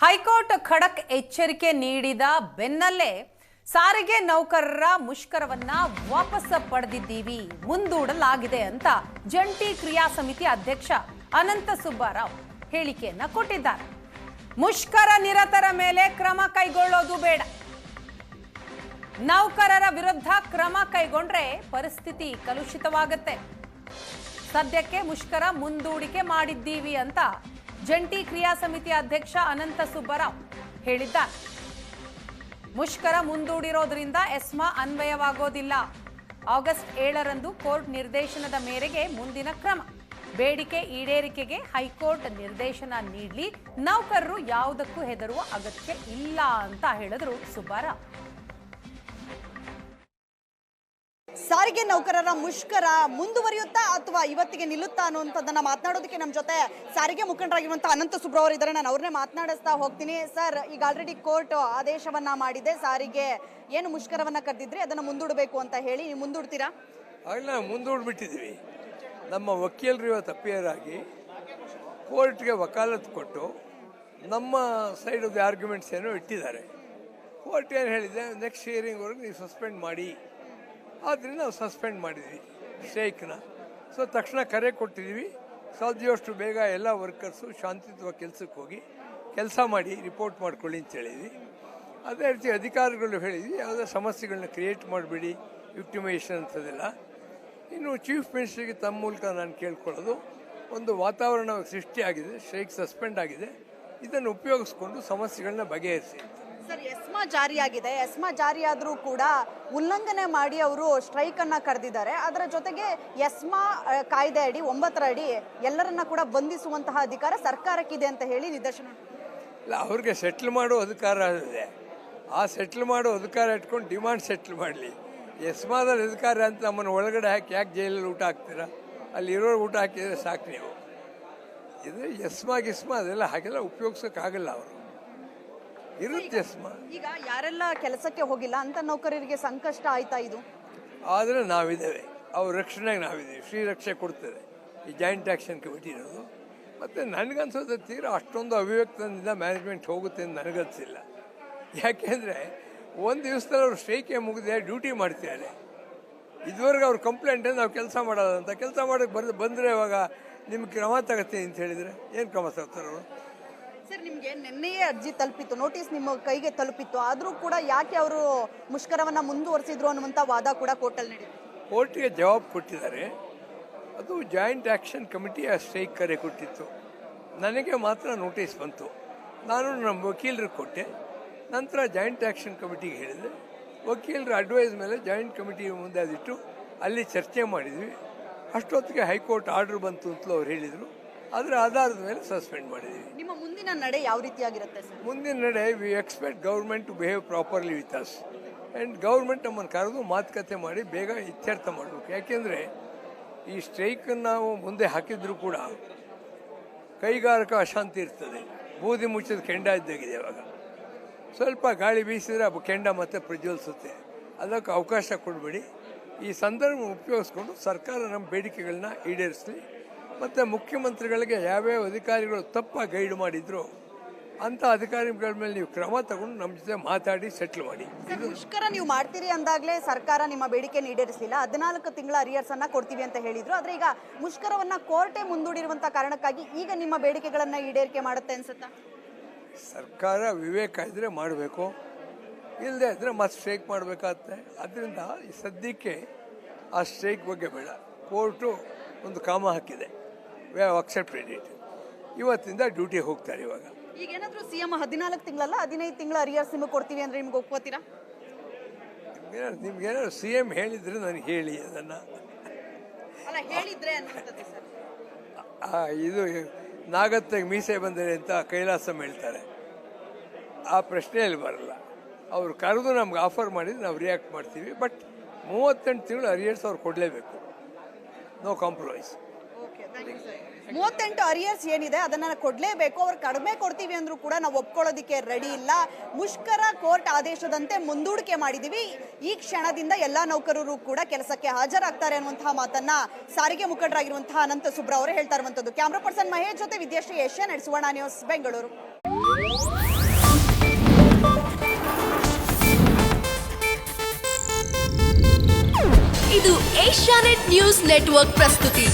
High court ಖಡಕ್ ಎಚ್ಚರಿಕೆ ನೀಡಿದ ಬೆನ್ನಲ್ಲೇ ಸಾರಿಗೆ ನೌಕರರ ಮುಷ್ಕರವನ್ನ ವಾಪಸ್ ಪಡೆದಿದ್ದೀವಿ, ಮುಂದೂಡಲಾಗಿದೆ ಅಂತ ಜಂಟಿ ಕ್ರಿಯಾ ಸಮಿತಿ ಅಧ್ಯಕ್ಷ ಅನಂತ ಸುಬ್ಬರಾವ್ ಹೇಳಿಕೆಯನ್ನ ಕೊಟ್ಟಿದ್ದಾರೆ. ಮುಷ್ಕರ ನಿರತರ ಮೇಲೆ ಕ್ರಮ ಕೈಗೊಳ್ಳೋದು ಬೇಡ, ನೌಕರರ ವಿರುದ್ಧ ಕ್ರಮ ಕೈಗೊಂಡ್ರೆ ಪರಿಸ್ಥಿತಿ ಕಲುಷಿತವಾಗುತ್ತೆ. ಸದ್ಯಕ್ಕೆ ಮುಷ್ಕರ ಮುಂದೂಡಿಕೆ ಮಾಡಿದ್ದೀವಿ ಅಂತ ಜಂಟಿ ಕ್ರಿಯಾ ಸಮಿತಿ ಅಧ್ಯಕ್ಷ ಅನಂತ ಸುಬ್ಬರಾವ್ ಹೇಳಿದ್ದಾರೆ. ಮುಷ್ಕರ ಮುಂದೂಡಿರೋದ್ರಿಂದ ಎಸ್ಮಾ ಅನ್ವಯವಾಗೋದಿಲ್ಲ. ಆಗಸ್ಟ್ 7ರಂದು ಕೋರ್ಟ್ ನಿರ್ದೇಶನದ ಮೇರೆಗೆ ಮುಂದಿನ ಕ್ರಮ. ಬೇಡಿಕೆ ಈಡೇರಿಕೆಗೆ ಹೈಕೋರ್ಟ್ ನಿರ್ದೇಶನ ನೀಡಲಿ, ನೌಕರರು ಯಾವುದಕ್ಕೂ ಹೆದರುವ ಅಗತ್ಯ ಇಲ್ಲ ಅಂತ ಹೇಳಿದ್ರು ಸುಬ್ಬರಾವ್. ಸಾರಿಗೆ ನೌಕರರ ಮುಷ್ಕರ ಮುಂದುವರಿಯುತ್ತಾ ಅಥವಾ ಇವತ್ತಿಗೆ ನಿಲ್ಲುತ್ತಾ ಅನ್ನುವಂಥದ್ದನ್ನ ಮಾತನಾಡೋದಕ್ಕೆ ನಮ್ಮ ಜೊತೆ ಸಾರಿಗೆ ಮುಖಂಡರಾಗಿರುವಂತಹ ಅನಂತ ಸುಬ್ರವ್ ಇದ್ದಾರೆ. ನಾನು ಅವ್ರನ್ನೇ ಮಾತನಾಡಿಸ್ತಾ ಹೋಗ್ತೀನಿ. ಸರ್, ಈಗ ಆಲ್ರೆಡಿ ಕೋರ್ಟ್ ಆದೇಶವನ್ನ ಮಾಡಿದೆ, ಸಾರಿಗೆ ಏನು ಮುಷ್ಕರವನ್ನ ಕರೆದಿದ್ರಿ ಅದನ್ನ ಮುಂದೂಡಬೇಕು ಅಂತ ಹೇಳಿ, ನೀವು ಮುಂದೂಡ್ತೀರಾ? ಆಗಲೇ ಮುಂದೂಡ್ಬಿಟ್ಟಿದ್ವಿ. ನಮ್ಮ ವಕೀಲರು ಇವತ್ತು ಅಪಿಯರ್ ಆಗಿ ಕೋರ್ಟ್ಗೆ ವಕಾಲತ್ತು ಕೊಟ್ಟು ನಮ್ಮ ಸೈಡ್ ಆಫ್ ದಿ ಆರ್ಗ್ಯುಮೆಂಟ್ಸ್ ಏನೋ ಇಟ್ಟಿದ್ದಾರೆ. ಕೋರ್ಟ್ ಏನು ಹೇಳಿದೆ, ನೆಕ್ಸ್ಟ್ ಹಿಯರಿಂಗ್ವರೆಗೆ ನೀವು ಸಸ್ಪೆಂಡ್ ಮಾಡಿ. ಆದ್ದರಿಂದ ನಾವು ಸಸ್ಪೆಂಡ್ ಮಾಡಿದ್ವಿ ಸ್ಟ್ರೈಕ್ನ. ಸೊ ತಕ್ಷಣ ಕರೆ ಕೊಟ್ಟಿದ್ವಿ, ಸಾಧ್ಯವಷ್ಟು ಬೇಗ ಎಲ್ಲ ವರ್ಕರ್ಸು ಶಾಂತಿಯುತವಾಗಿ ಕೆಲಸಕ್ಕೆ ಹೋಗಿ ಕೆಲಸ ಮಾಡಿ ರಿಪೋರ್ಟ್ ಮಾಡ್ಕೊಳ್ಳಿ ಅಂತ ಹೇಳಿದ್ವಿ. ಅದೇ ರೀತಿ ಅಧಿಕಾರಿಗಳು ಹೇಳಿದ್ವಿ, ಯಾವುದೇ ಸಮಸ್ಯೆಗಳನ್ನ ಕ್ರಿಯೇಟ್ ಮಾಡಬೇಡಿ, ವಿಕ್ಟಿಮೈಸೇಷನ್ ಅಂತದೆಲ್ಲ. ಇನ್ನು ಚೀಫ್ ಮಿನಿಸ್ಟರ್ಗೆ ತಮ್ಮ ಮೂಲಕ ನಾನು ಕೇಳ್ಕೊಳ್ಳೋದು, ಒಂದು ವಾತಾವರಣ ಸೃಷ್ಟಿಯಾಗಿದೆ, ಸ್ಟ್ರೈಕ್ ಸಸ್ಪೆಂಡ್ ಆಗಿದೆ, ಇದನ್ನು ಉಪಯೋಗಿಸ್ಕೊಂಡು ಸಮಸ್ಯೆಗಳನ್ನ ಬಗೆಹರಿಸಿ. ಸರ್, ಎಸ್ಮಾ ಜಾರಿಯಾಗಿದೆ, ಎಸ್ಮಾ ಜಾರಿಯಾದರೂ ಕೂಡ ಉಲ್ಲಂಘನೆ ಮಾಡಿ ಅವರು ಸ್ಟ್ರೈಕ್ ಅನ್ನ ಕರೆದಿದ್ದಾರೆ. ಅದರ ಜೊತೆಗೆ ಎಸ್ಮಾ ಕಾಯ್ದೆ ಅಡಿ 9ರ ಅಡಿ ಎಲ್ಲರನ್ನ ಕೂಡ ಬಂಧಿಸುವಂತಹ ಅಧಿಕಾರ ಸರ್ಕಾರಕ್ಕಿದೆ ಅಂತ ಹೇಳಿ ನಿದರ್ಶನ. ಇಲ್ಲ, ಅವ್ರಿಗೆ ಸೆಟ್ಲ್ ಮಾಡೋ ಅಧಿಕಾರ ಇದೆ. ಆ ಸೆಟ್ಲ್ ಮಾಡೋ ಅಧಿಕಾರ ಇಟ್ಕೊಂಡು ಡಿಮಾಂಡ್ ಸೆಟ್ಲ್ ಮಾಡಲಿ. ಎಸ್ಮಾದಲ್ಲಿ ಅಧಿಕಾರ ಅಂತ ನಮ್ಮನ್ನು ಒಳಗಡೆ ಹಾಕಿ ಯಾಕೆ ಜೈಲಲ್ಲಿ ಊಟ ಹಾಕ್ತೀರಾ? ಅಲ್ಲಿರೋ ಊಟ ಹಾಕಿದರೆ ಸಾಕು ನೀವು. ಇದು ಗಿಸ್ಮಾ ಅದೆಲ್ಲ ಹಾಗೆಲ್ಲ ಉಪಯೋಗಿಸೋಕ್ಕಾಗಲ್ಲ. ಅವರು ಇರುತ್ತೆ ಎಸ್ಮಾ. ಈಗ ಯಾರೆಲ್ಲ ಕೆಲಸಕ್ಕೆ ಹೋಗಿಲ್ಲ ಅಂತ ನೌಕರರಿಗೆ ಸಂಕಷ್ಟ ಆಯ್ತಾ ಇದು? ಆದರೆ ನಾವಿದ್ದೇವೆ, ಅವ್ರ ರಕ್ಷಣೆಗೆ ನಾವಿದ್ದೀವಿ. ಶ್ರೀರಕ್ಷೆ ಕೊಡ್ತದೆ ಈ ಜಾಯಿಂಟ್ ಆ್ಯಕ್ಷನ್ ಕಮಿಟಿ ಇರೋದು. ಮತ್ತು ನನಗನ್ಸೋದು ತೀರಾ ಅಷ್ಟೊಂದು ಅವಿವೇಕದಿಂದ ಮ್ಯಾನೇಜ್ಮೆಂಟ್ ಹೋಗುತ್ತೆ ಅಂತ ನನಗನ್ಸಿಲ್ಲ. ಯಾಕೆಂದರೆ ಒಂದು ದಿವಸದಲ್ಲಿ ಅವ್ರು ಸ್ಟ್ರೈಕೆ ಮುಗಿದೇ ಡ್ಯೂಟಿ ಮಾಡ್ತಿದ್ದಾರೆ. ಇದುವರೆಗೆ ಅವ್ರ ಕಂಪ್ಲೇಂಟ್ ನಾವು ಕೆಲಸ ಮಾಡೋದಂತ, ಕೆಲಸ ಮಾಡೋಕ್ಕೆ ಬಂದರೆ ಇವಾಗ ನಿಮ್ಗೆ ಕ್ರಮ ತಗತ್ತೀನಿ ಅಂತ ಹೇಳಿದರೆ ಏನು ಕ್ರಮ ತಗೋತಾರೆ ಅವರು? ಸರ್, ನಿಮಗೆ ನಿನ್ನೆಯೇ ಅರ್ಜಿ ತಲುಪಿತ್ತು, ನೋಟಿಸ್ ನಿಮ್ಮ ಕೈಗೆ ತಲುಪಿತ್ತು, ಆದರೂ ಕೂಡ ಯಾಕೆ ಅವರು ಮುಷ್ಕರವನ್ನು ಮುಂದುವರಿಸಿದ್ರು ಅನ್ನುವಂಥ ವಾದ ಕೂಡ ಕೋರ್ಟಲ್ಲಿ ನಡೆಯಿತು. ಕೋರ್ಟಿಗೆ ಜವಾಬು ಕೊಟ್ಟಿದ್ದಾರೆ. ಅದು ಜಾಯಿಂಟ್ ಆ್ಯಕ್ಷನ್ ಕಮಿಟಿಯ ಸ್ಟ್ರೈಕ್ ಕರೆ ಕೊಟ್ಟಿತ್ತು. ನನಗೆ ಮಾತ್ರ ನೋಟಿಸ್ ಬಂತು. ನಾನು ನಮ್ಮ ವಕೀಲರಿಗೆ ಕೊಟ್ಟೆ. ನಂತರ ಜಾಯಿಂಟ್ ಆ್ಯಕ್ಷನ್ ಕಮಿಟಿಗೆ ಹೇಳಿದೆ. ವಕೀಲರ ಅಡ್ವೈಸ್ ಮೇಲೆ ಜಾಯಿಂಟ್ ಕಮಿಟಿ ಮುಂದೆ ಅದಿಟ್ಟು ಅಲ್ಲಿ ಚರ್ಚೆ ಮಾಡಿದ್ವಿ. ಅಷ್ಟೊತ್ತಿಗೆ ಹೈಕೋರ್ಟ್ ಆರ್ಡರ್ ಬಂತು ಅಂತಲೂ ಅವ್ರು ಹೇಳಿದರು. ಅದರ ಆಧಾರದ ಮೇಲೆ ಸಸ್ಪೆಂಡ್ ಮಾಡಿದ್ದೀವಿ. ನಿಮ್ಮ ಮುಂದಿನ ನಡೆ ಯಾವ ರೀತಿಯಾಗಿರುತ್ತೆ ಸರ್? ಮುಂದಿನ ನಡೆ we expect government to behave properly with us. And government ನಮ್ಮನ್ನು ಕರೆದು ಮಾತುಕತೆ ಮಾಡಿ ಬೇಗ ಇತ್ಯರ್ಥ ಮಾಡಬೇಕು. ಯಾಕೆಂದರೆ ಈ ಸ್ಟ್ರೈಕನ್ನು ನಾವು ಮುಂದೆ ಹಾಕಿದರೂ ಕೂಡ ಕೈಗಾರಿಕಾ ಅಶಾಂತಿ ಇರ್ತದೆ. ಬೂದಿ ಮುಚ್ಚಿದ ಕೆಂಡ ಇದ್ದಾಗಿದೆ. ಇವಾಗ ಸ್ವಲ್ಪ ಗಾಳಿ ಬೀಸಿದರೆ ಕೆಂಡ ಮತ್ತೆ ಪ್ರಜ್ವಲಿಸುತ್ತೆ. ಅದಕ್ಕೆ ಅವಕಾಶ ಕೊಡಬೇಡಿ. ಈ ಸಂದರ್ಭ ಉಪಯೋಗಿಸ್ಕೊಂಡು ಸರ್ಕಾರ ನಮ್ಮ ಬೇಡಿಕೆಗಳನ್ನ ಈಡೇರಿಸಲಿ. ಮತ್ತು ಮುಖ್ಯಮಂತ್ರಿಗಳಿಗೆ ಯಾವ್ಯಾವ ಅಧಿಕಾರಿಗಳು ತಪ್ಪಾಗಿ ಗೈಡ್ ಮಾಡಿದ್ರು ಅಂಥ ಅಧಿಕಾರಿಗಳ ಮೇಲೆ ನೀವು ಕ್ರಮ ತಗೊಂಡು ನಮ್ಮ ಜೊತೆ ಮಾತಾಡಿ ಸೆಟ್ಲ್ ಮಾಡಿ. ಮುಷ್ಕರ ನೀವು ಮಾಡ್ತೀರಿ ಅಂದಾಗಲೇ ಸರ್ಕಾರ ನಿಮ್ಮ ಬೇಡಿಕೆ ಈಡೇರಿಸಲಿಲ್ಲ. 14 ತಿಂಗಳ ಅರಿಯರ್ಸ್ ಅನ್ನ ಕೊಡ್ತೀವಿ ಅಂತ ಹೇಳಿದ್ರು. ಆದರೆ ಈಗ ಮುಷ್ಕರವನ್ನ ಕೋರ್ಟೇ ಮುಂದೂಡಿರುವಂಥ ಕಾರಣಕ್ಕಾಗಿ ಈಗ ನಿಮ್ಮ ಬೇಡಿಕೆಗಳನ್ನು ಈಡೇರಿಕೆ ಮಾಡುತ್ತೆ ಅನ್ಸುತ್ತಾ? ಸರ್ಕಾರ ವಿವೇಕ ಇದ್ದರೆ ಮಾಡಬೇಕು, ಇಲ್ಲದೆ ಇದ್ದರೆ ಮತ್ತೆ ಸ್ಟ್ರೈಕ್ ಮಾಡಬೇಕಾಗುತ್ತೆ. ಅದರಿಂದ ಸದ್ಯಕ್ಕೆ ಆ ಸ್ಟ್ರೈಕ್ ಬಗ್ಗೆ ಬೇಡ. ಕೋರ್ಟು ಒಂದು ಕಾಮ ಹಾಕಿದೆ, ವಿ ಹ್ಯಾವ್ ಅಕ್ಸೆಪ್ಟೆಡ್ ಇಟ್. ಇವತ್ತಿಂದ ಡ್ಯೂಟಿ ಹೋಗ್ತಾರೆ. ಇವಾಗ ಈಗೇನಾದರೂ ಸಿಎಂ 14 ತಿಂಗಳಲ್ಲ 15 ತಿಂಗಳ ಅರಿಯರ್ಸ್ ನಿಮಗೆ ಕೊಡ್ತೀವಿ ಅಂದರೆ ನಿಮ್ಗೆ ಒಪ್ಕೋತೀರಾ? ನಿಮ್ಗೇನಾದ್ರು ಸಿ ಎಂ ಹೇಳಿದ್ರೆ ನನಗೆ ಹೇಳಿ ಅದನ್ನು. ಅಲ್ಲ, ಹೇಳಿದ್ರೆ ಅನ್ಸುತ್ತದೆ ಸರ್. ಇದು ನಾಗತ್ತೆಗೆ ಮೀಸೆ ಬಂದರೆ ಅಂತ ಕೈಲಾಸಂ ಹೇಳ್ತಾರೆ. ಆ ಪ್ರಶ್ನೆಯಲ್ಲಿ ಬರಲ್ಲ. ಅವರು ಕರೆದು ನಮ್ಗೆ ಆಫರ್ ಮಾಡಿದ್ರೆ ನಾವು ರಿಯಾಕ್ಟ್ ಮಾಡ್ತೀವಿ. ಬಟ್ 38 ತಿಂಗಳು ಅರಿಯರ್ಸ್ ಅವ್ರು ಕೊಡಲೇಬೇಕು. No compromise. 38 ಅರಿಯರ್ಸ್ ಏನಿದೆ ಅದನ್ನ ಕೊಡಲೇಬೇಕು. ಅವ್ರು ಕಡಿಮೆ ಕೊಡ್ತೀವಿ ಅಂದ್ರೂ ಕೂಡ ನಾವು ಒಪ್ಕೊಳ್ಳೋದಕ್ಕೆ ರೆಡಿ ಇಲ್ಲ. ಮುಷ್ಕರ ಕೋರ್ಟ್ ಆದೇಶದಂತೆ ಮುಂದೂಡಿಕೆ ಮಾಡಿದೀವಿ. ಈ ಕ್ಷಣದಿಂದ ಎಲ್ಲಾ ನೌಕರರು ಕೂಡ ಕೆಲಸಕ್ಕೆ ಹಾಜರಾಗ್ತಾರೆ ಅನ್ನುವಂತಹ ಮಾತನ್ನ ಸಾರಿಗೆ ಮುಖಂಡರಾಗಿರುವಂತಹ ಅನಂತ ಸುಬ್ರ ಅವರು ಹೇಳ್ತಾ ಇರುವಂತದ್ದು. ಕ್ಯಾಮರಾ ಪರ್ಸನ್ ಮಹೇಶ್ ಜೊತೆ ವಿದ್ಯಾಶ್ರೀ, ಏಷ್ಯಾನೆಟ್ ಸುವರ್ಣ ನ್ಯೂಸ್, ಬೆಂಗಳೂರು. ಇದು ಏಷ್ಯಾನೆಟ್ ನ್ಯೂಸ್ ನೆಟ್ವರ್ಕ್ ಪ್ರಸ್ತುತಿ.